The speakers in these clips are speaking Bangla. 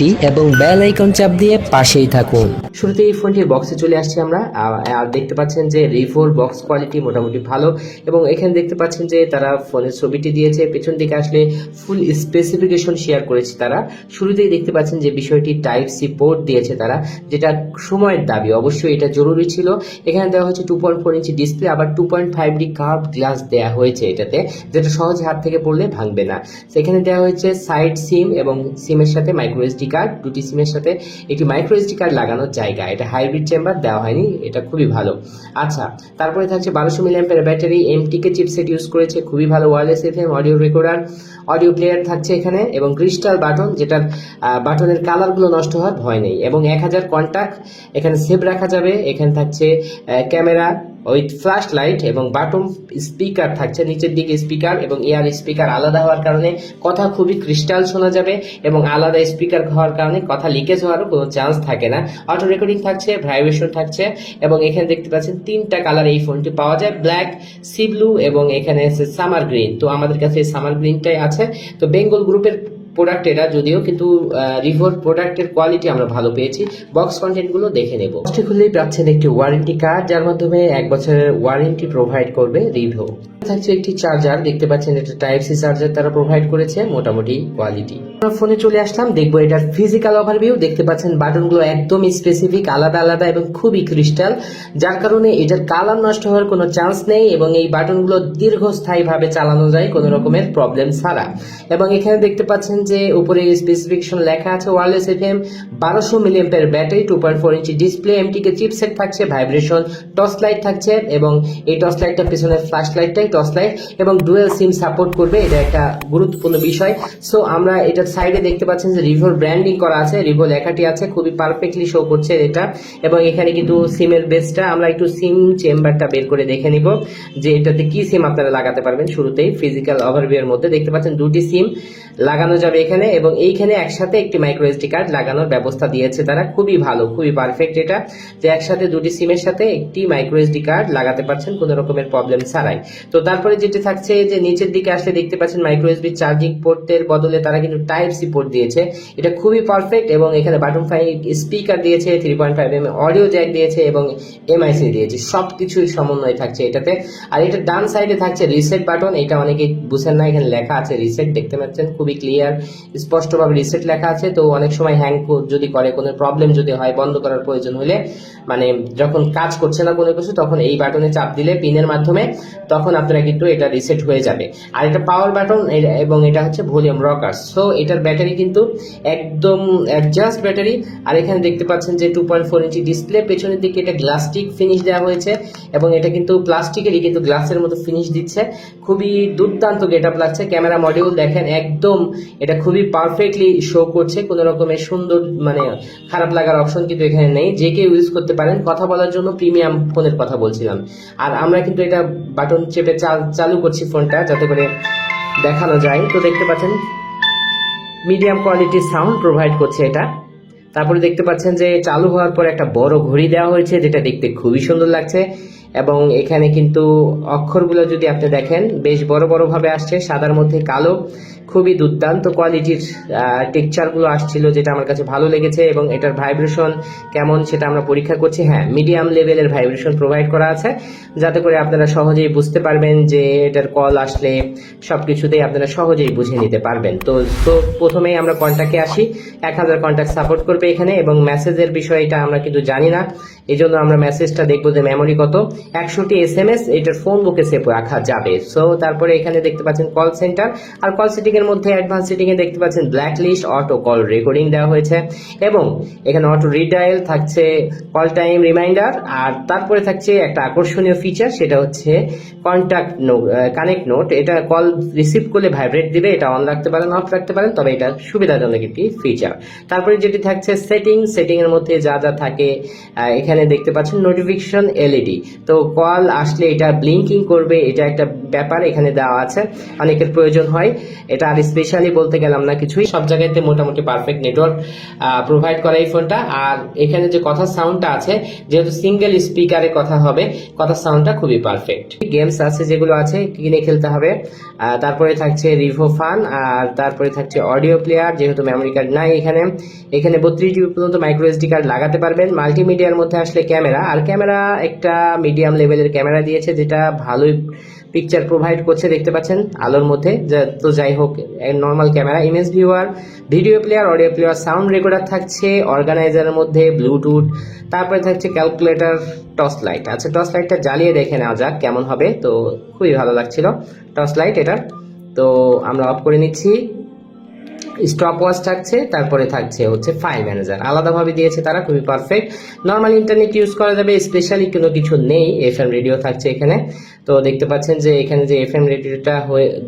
টি এবং বেল আইকন চাপ দিয়ে পাশেই থাকুন। শুরুতে এই ফোনটির বক্সে চলে আসছি আমরা। আর দেখতে পাচ্ছেন যে রিভোর বক্স কোয়ালিটি মোটামুটি ভালো, এবং এখানে দেখতে পাচ্ছেন যে তারা ফোনের ছবিটি দিয়েছে। পেছন দিকে আসলে ফুল স্পেসিফিকেশন শেয়ার করেছে তারা। শুরুতেই দেখতে পাচ্ছেন যে বিষয়টি টাইপ সি পোর্ট দিয়েছে তারা, যেটা সময়ের দাবি, অবশ্যই এটা জরুরি ছিল। এখানে দেওয়া হচ্ছে 2.4 ইঞ্চি ডিসপ্লে, আবার 2.5D কার্ভ গ্লাস দেওয়া হয়েছে এটাতে, যেটা সহজে হাত থেকে পড়লে ভাঙবে না। সেখানে দেওয়া হয়েছে সাইড সিম এবং সিমের সাথে মাইক্রো এসডি কার্ড, দুটি সিমের সাথে একটি মাইক্রো এসডি কার্ড লাগানোর জায়গা। এটা হাইব্রিড চেম্বার দেওয়া হয়নি, এটা খুবই ভালো। আচ্ছা, তারপরে থাকছে 1200 মিলিঅ্যাম্পিয়ার ব্যাটারি, এমটিকে চিপসেট ইউজ করেছে, খুবই ভালো। Wireless FM audio recorder, audio player থাকছে এখানে, এবং ক্রিস্টাল বাটন, যেটার বাটনের কালারগুলো নষ্ট হওয়ার ভয় নেই, এবং 1000 কন্টাক্ট এখানে সেভ রাখা যাবে। এখানে থাকছে ক্যামেরা উইথ ফ্ল্যাশ লাইট, এবং বাটন স্পিকার থাকছে, নিচের দিকে স্পিকার এবং এয়ার স্পিকার আলাদা হওয়ার কারণে কথা খুবই ক্রিস্টাল শোনা যাবে, এবং আলাদা স্পিকার হওয়ার কারণে কথা লিকেজ হওয়ারও কোনো চান্স থাকে না। অটো রেকর্ডিং থাকছে, ভাইব্রেশন থাকছে, এবং এখানে দেখতে পাচ্ছেন 3টা কালার এই ফোনটি পাওয়া যায়, ব্ল্যাক, সি ব্লু, এবং এখানে আছে সামার গ্রিন। তো আমাদের কাছে সামার গ্রিনটাই আছে। তো বেঙ্গল গ্রুপের প্রোডাক্ট এটা যদিও, কিন্তু রিভোর প্রোডাক্টের কোয়ালিটি আমরা ভালো পেয়েছি। বক্স কন্টেন্ট গুলো দেখে নেব। বক্সটি খুললেই পাচ্ছেন একটি ওয়ারেন্টি কার্ড, যার মাধ্যমে 1 বছরের ওয়ারেন্টি প্রোভাইড করবে রিভো। থাকছে একটি চার্জার, দেখতে পাচ্ছেন এটা টাইপ সি চার্জার তারা প্রোভাইড করেছে, মোটামুটি কোয়ালিটি। আমরা ফোনে চলে আসলাম, দেখবো এটার ফিজিক্যাল ওভারভিউ। দেখতে পাচ্ছেন বাটনগুলো একদম স্পেসিফিক, আলাদা আলাদা এবং খুবই ক্রিস্টাল, যার কারণে এটার কালার নষ্ট হওয়ার কোনো চান্স নেই, এবং এই বাটনগুলো দীর্ঘস্থায়ীভাবে চালানো যায় কোনো রকমের প্রবলেম ছাড়া। এবং এখানে দেখতে পাচ্ছেন যে উপরে স্পেসিফিকেশন লেখা আছে, wireless FM, 1200 milliampere battery, 2.4 inch display, এমটিকে chipset থাকছে, ভাইব্রেশন, টর্চ লাইট থাকছে, এবং এই টর্চ লাইটটা পিছনের ফ্ল্যাশ লাইটটাই টর্চ লাইট, এবং ডুয়াল সিম সাপোর্ট করবে, এটা একটা গুরুত্বপূর্ণ বিষয়। সো আমরা এটার সাইডে দেখতে পাচ্ছেন যে রিভোর ব্র্যান্ডিং করা আছে, রিভো লেখাটি আছে, খুবই পারফেক্টলি শো করছে এটা। এবং এখানে কিন্তু সিমের বেসটা, আমরা একটু সিম চেম্বারটা বের করে দেখে নিব যে এটাতে কি সিম আপনারা লাগাতে পারবেন। শুরুতেই ফিজিক্যাল ওভারভিউ এর মধ্যে দেখতে পাচ্ছেন 2টি সিম লাগানো যাবে এখানে, এবং এইখানে একসাথে একটি মাইক্রো এসডি কার্ড লাগানোর ব্যবস্থা দিয়েছে তারা, খুবই ভালো, খুবই পারফেক্ট এটা, যে একসাথে 2টি সিমের সাথে একটি মাইক্রো এসডি কার্ড লাগাতে পারছেন কোনো রকমের প্রবলেম ছাড়াই। তো তারপরে যেটা থাকছে যে নিচের দিকে আসলে দেখতে পাচ্ছেন মাইক্রো এসডি চার্জিং পোর্টের বদলে তারা কিন্তু টাইপ সি পোর্ট দিয়েছে, এটা খুবই পারফেক্ট। এবং এখানে বাটন 5 স্পিকার দিয়েছে, 3.5 অডিও জ্যাক দিয়েছে, এবং এমআইসি দিয়েছে, সবকিছুই সমন্বয় থাকছে এটাতে। আর এটা ডান সাইডে থাকছে রিসেট বাটন, এটা অনেকে বুঝেন না, এখানে লেখা আছে রিসেট, দেখতে পাচ্ছেন খুবই ক্লিয়ার স্পষ্টভাবে রিসেট লেখা আছে। তো অনেক সময় হ্যাং যদি করে, কোনো প্রবলেম যদি হয়, বন্ধ করার প্রয়োজন হলে, মানে যখন কাজ করছে না কোনো কিছু, তখন এই বাটনে চাপ দিলে পিনের মাধ্যমে, তখন আপনারা কিন্তু এটা রিসেট হয়ে যাবে। আর এটা পাওয়ার বাটন, এবং এটা হচ্ছে ভলিউম রকার। সো এটার ব্যাটারি কিন্তু একদম অ্যাডজাস্ট ব্যাটারি। আর এখানে দেখতে পাচ্ছেন যে 2.4 ইঞ্চি ডিসপ্লে, পেছনের দিকে এটা গ্লাস্টিক ফিনিশ দেওয়া হয়েছে, এবং এটা কিন্তু প্লাস্টিকেরই কিন্তু গ্লাসের মতো ফিনিশ দিচ্ছে, খুবই দুর্দান্ত গেটআপ লাগছে। ক্যামেরা মডিউল দেখেন, একদম এটা খুবই পারফেক্টলি শো করছে, কোনো রকমের সুন্দর মানে খারাপ লাগার অপশন কিন্তু এখানে নেই, যে কেউ ইউজ করতে পারেন। কথা বলার জন্য প্রিমিয়াম ফোনের কথা বলছিলাম। আর আমরা কিন্তু এটা বাটন চেপে চালু করছি ফোনটা, যাতে করে দেখানো যায়। তো দেখতে পাচ্ছেন মিডিয়াম কোয়ালিটির সাউন্ড প্রোভাইড করছে এটা। তারপরে দেখতে পাচ্ছেন যে চালু হওয়ার পর একটা বড় ঘড়ি দেওয়া হয়েছে, যেটা দেখতে খুবই সুন্দর লাগছে। এবং এখানে কিন্তু অক্ষরগুলো যদি আপনি দেখেন, বেশ বড় বড় ভাবে আসছে, সাদার মধ্যে কালো, খুবই দুর্দান্ত কোয়ালিটির টেক্সচারগুলো আসছিল, যেটা আমার কাছে ভালো লেগেছে। এবং এটার ভাইব্রেশন কেমন সেটা আমরা পরীক্ষা করছি। হ্যাঁ, মিডিয়াম লেভেলের ভাইব্রেশন প্রোভাইড করা আছে, যাতে করে আপনারা সহজেই বুঝতে পারবেন যে এটার কল আসলে সবকিছুতেই আপনারা সহজেই বুঝে নিতে পারবেন। তো প্রথমেই আমরা কন্ট্যাক্টে আসি, 1000 কন্ট্যাক্ট সাপোর্ট করবে এখানে। এবং মেসেজের বিষয়টা আমরা কিন্তু জানি না, এই জন্য আমরা মেসেজটা দেখবো যে মেমোরি কত, 100টি SMS এটার ফোন বুকে সেভ রাখা যাবে। সো তারপরে এখানে দেখতে পাচ্ছেন কল সেন্টার, আর কল সেটিং এর মধ্যে অ্যাডভান্স সেটিং এ দেখতে পাচ্ছেন black list, auto call recording দেওয়া হয়েছে, এবং এখানে অটো রিডায়াল থাকছে, কল টাইম রিমাইন্ডার। আর তারপরে থাকছে একটা আকর্ষণীয় ফিচার, সেটা হচ্ছে কানেক্ট নোট। এটা কল রিসিভ করলে ভাইব্রেট দিবে, এটা অন রাখতে পারেন, অফ রাখতে পারেন, তবে এটা সুবিধাজনক একটি ফিচার। তারপরে যেটি থাকছে সেটিং এর মধ্যে যা যা থাকে, এখানে দেখতে পাচ্ছেন নোটিফিকেশন এলইডি। তো কল আসলে এটা ব্লিঙ্কিং করবে, এটা একটা ব্যাপার এখানে দেওয়া আছে, অনেকের প্রয়োজন হয়। এটা এক্সট্রা আর স্পেশালি বলতে গেলাম না কিছুই, সব জায়গাতে মোটামুটি পারফেক্ট নেটওয়ার্ক প্রোভাইড করে এই ফোনটা। আর এখানে যে কথার সাউন্ডটা আছে, যেহেতু সিঙ্গেল স্পিকারে কথা হবে, কথার সাউন্ডটা খুবই পারফেক্ট। গেমস আছে যেগুলো আছে কিনে খেলতে হবে। তারপরে থাকছে রিভো ফান, আর তারপরে থাকছে অডিও প্লেয়ার, যেহেতু মেমোরি কার্ড নাই এখানে। এখানে 32 জিবি পর্যন্ত মাইক্রো এসডি কার্ড লাগাতে পারবেন। মাল্টিমিডিয়ার মধ্যে আসলে ক্যামেরা, আর ক্যামেরা একটা মিডিয়াম লেভেলের ক্যামেরা দিয়েছে, যেটা ভালোই পিকচার প্রোভাইড করছে, দেখতে পাচ্ছেন আলোর মধ্যে। তো যাই হোক, normal camera, image viewer, video player, audio player, sound recorder থাকছে, অর্গানাইজারের মধ্যে ব্লুটুথ, তারপরে থাকছে ক্যালকুলেটর, টর্চ লাইট। আচ্ছা, টর্চ লাইটটা জ্বালিয়ে দেখে নেওয়া যাক কেমন হবে। তো খুবই ভালো লাগছিল টর্চ লাইট এটা। তো আমরা অফ করে নিচ্ছি। স্টপ ওয়াচ থাকছে, তারপরে থাকছে হচ্ছে ফাইল ম্যানেজার, আলাদাভাবে দিয়েছে তারা, খুবই পারফেক্ট। নর্মাল ইন্টারনেট ইউজ করা যাবে, স্পেশালি কোনো কিছু নেই। এফএম রেডিও থাকছে এখানে। তো দেখতে পাচ্ছেন যে এখানে যে এফএম রেডিওটা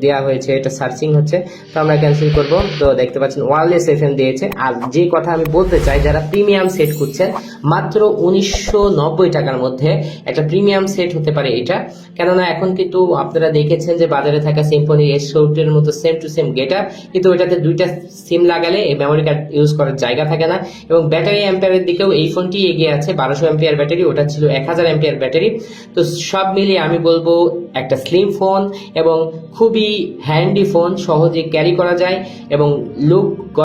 দেওয়া হয়েছে, এটা সার্চিং হচ্ছে, তো আমরা ক্যান্সেল করব। তো দেখতে পাচ্ছেন ওয়্যারলেস এফএম দিয়েছে। আর যে কথা আমি বলতে চাই, যারা প্রিমিয়াম সেট খুঁজছেন, মাত্র 1990 টাকার মধ্যে একটা প্রিমিয়াম সেট হতে পারে এটা। কেননা এখন কিন্তু আপনারা দেখেছেন যে বাজারে থাকা সিম্ফনি S60 এর মতো সেম টু সেম গেটআপ, কিন্তু ওইটাতে দুইটা সিম লাগালে এই মেমোরি কার্ড ইউজ করার জায়গা থাকে না। এবং ব্যাটারি অ্যাম্পিয়ারের দিকেও এই ফোনটি এগিয়ে আছে, 1200 অ্যাম্পিয়ার ব্যাটারি, ওটা ছিল 1000 অ্যাম্পিয়ার ব্যাটারি। তো সব মিলিয়ে আমি বলবো একটা স্লিম ফোন এবং খুবই হ্যান্ডি ফোন, সহজে ক্যারি করা যায় এবং লুক